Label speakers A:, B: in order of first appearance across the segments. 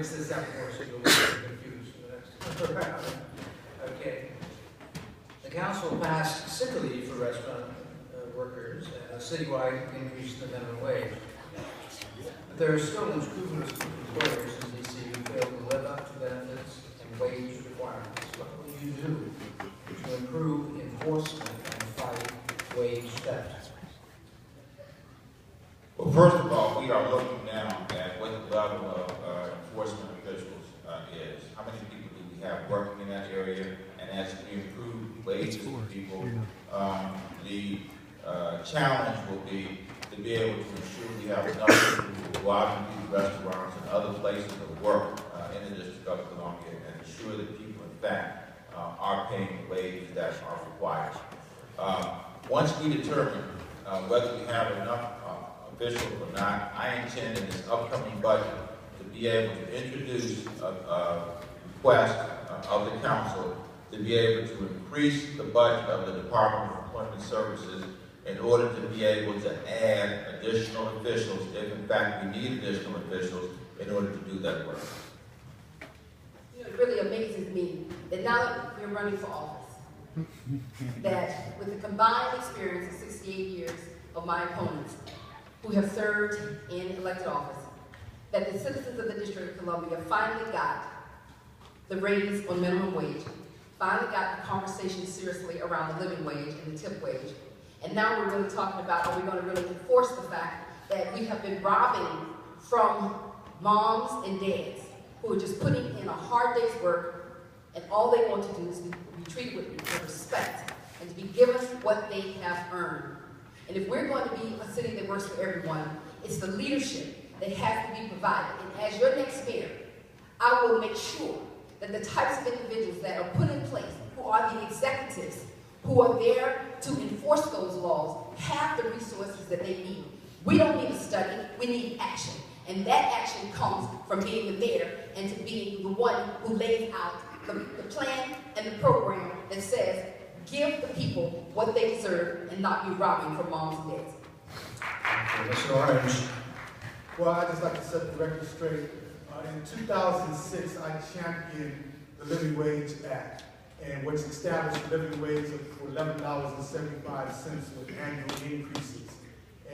A: mix this up more so you'll be confused for the next round. Okay. The council passed sick leave for restaurant workers and a citywide increase in the minimum wage. But there are still unscrupulous employers in D.C. who fail to live up to benefits and wage requirements. What will you do to improve enforcement and fight wage theft?
B: Well, first of all, we are looking now at what the level of enforcement officials is. How many people do we have working in that area? And as we improve wages for people, the challenge will be to be able to ensure we have enough people who go out into these restaurants and other places of work in the District of Columbia and ensure that people, in fact, are paying the wages that are required. Once we determine whether we have enough officials or not, I intend in this upcoming budget to be able to introduce a request of the council to be able to increase the budget of the Department of Employment Services in order to be able to add additional officials if in fact we need additional officials in order to do that work.
C: You know, it really amazes me that now that we're running for office, that with the combined experience of 68 years of my opponents who have served in elected office, that the citizens of the District of Columbia finally got the raise on minimum wage, finally got the conversation seriously around the living wage and the tip wage. And now we're really talking about, are we going to really enforce the fact that we have been robbing from moms and dads who are just putting in a hard day's work, and all they want to do is be treated with respect and to be given what they have earned. And if we're going to be a city that works for everyone, it's the leadership that has to be provided. And as your next mayor, I will make sure that the types of individuals that are put in place, who are the executives, who are there to enforce those laws, have the resources that they need. We don't need a study, we need action. And that action comes from being the mayor and to being the one who lays out the plan and the program that says, give the people what they deserve and not be robbing from moms and dads.
A: Mr. Orange.
D: Well, I'd just like to set the record straight. In 2006, I championed the Living Wage Act, and which established a living wage of $11.75 with annual increases.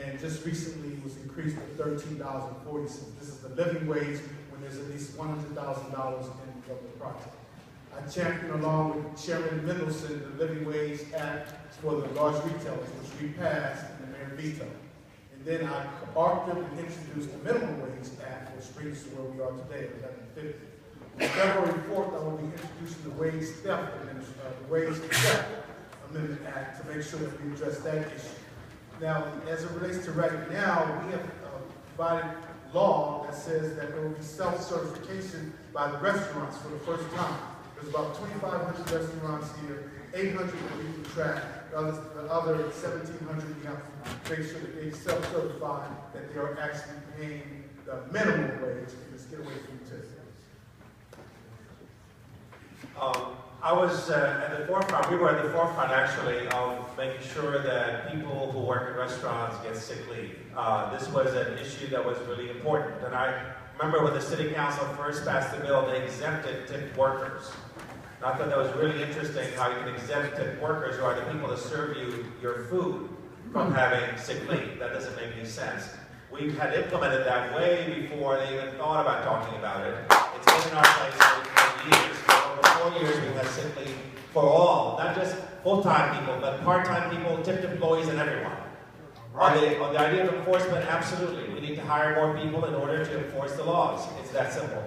D: And just recently it was increased to $13.40. This is the living wage when there's at least $100,000 in the project. I championed along with Chairman Mendelson the Living Wage Act for the large retailers, which we passed and the mayor vetoed. And then I co-authored and introduced the Minimum Wage Act, which brings us to where we are today, 1150. On February 4th, I will be introducing the Wage Theft Amendment Act to make sure that we address that issue. Now, as it relates to right now, we have provided law that says that there will be self-certification by the restaurants for the first time. There's about 2,500 restaurants here, 800 that we can track. The other 1,700 we have to make sure that they self-certify that they are actually paying the minimum wage. Let's get away from the tip.
E: I was at the forefront, we were at the forefront actually of making sure that people who work in restaurants get sick leave. This was an issue that was really important. And I remember when the City Council first passed the bill, they exempted tipped workers. And I thought that was really interesting how you can exempt tipped workers, who are the people that serve you your food, from having sick leave. That doesn't make any sense. We had implemented that way before they even thought about talking about it. It's been in our place for years. For over 4 years, we've had sick leave for all, not just full-time people, but part-time people, tipped employees, and everyone. On the idea of enforcement, absolutely. We need to hire more people in order to enforce the laws. It's that simple.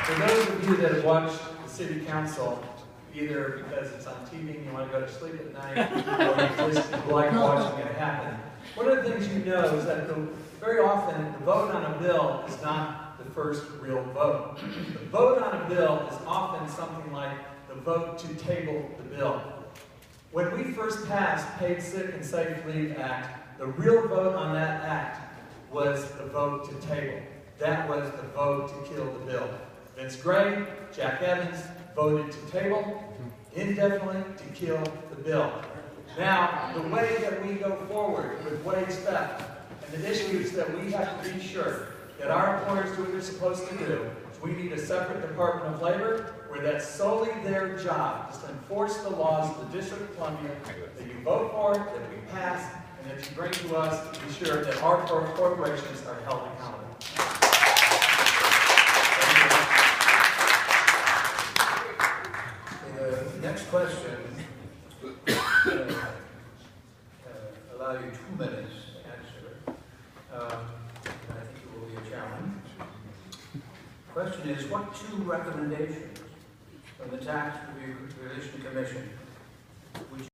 A: For those of you that have watched the City Council, either because it's on TV and you want to go to sleep at night, or you just like watching it happen, one of the things you know is that very often the vote on a bill is not the first real vote. The vote on a bill is often something like the vote to table the bill. When we first passed Paid Sick and Safe Leave Act, the real vote on that act was the vote to table. That was the vote to kill the bill. Vince Gray, Jack Evans voted to table indefinitely to kill the bill. Now, the way that we go forward with wage theft, and the issues that we have to be sure that our employers do what they're supposed to do. We need a separate Department of Labor where that's solely their job, is to enforce the laws of the District of Columbia that you vote for, that we pass, and that you bring to us to be sure that our corporations are held accountable.
F: The next question allow you 2 minutes to answer. I think it will be a challenge. Question is, what 2 recommendations from the Tax Relief Commission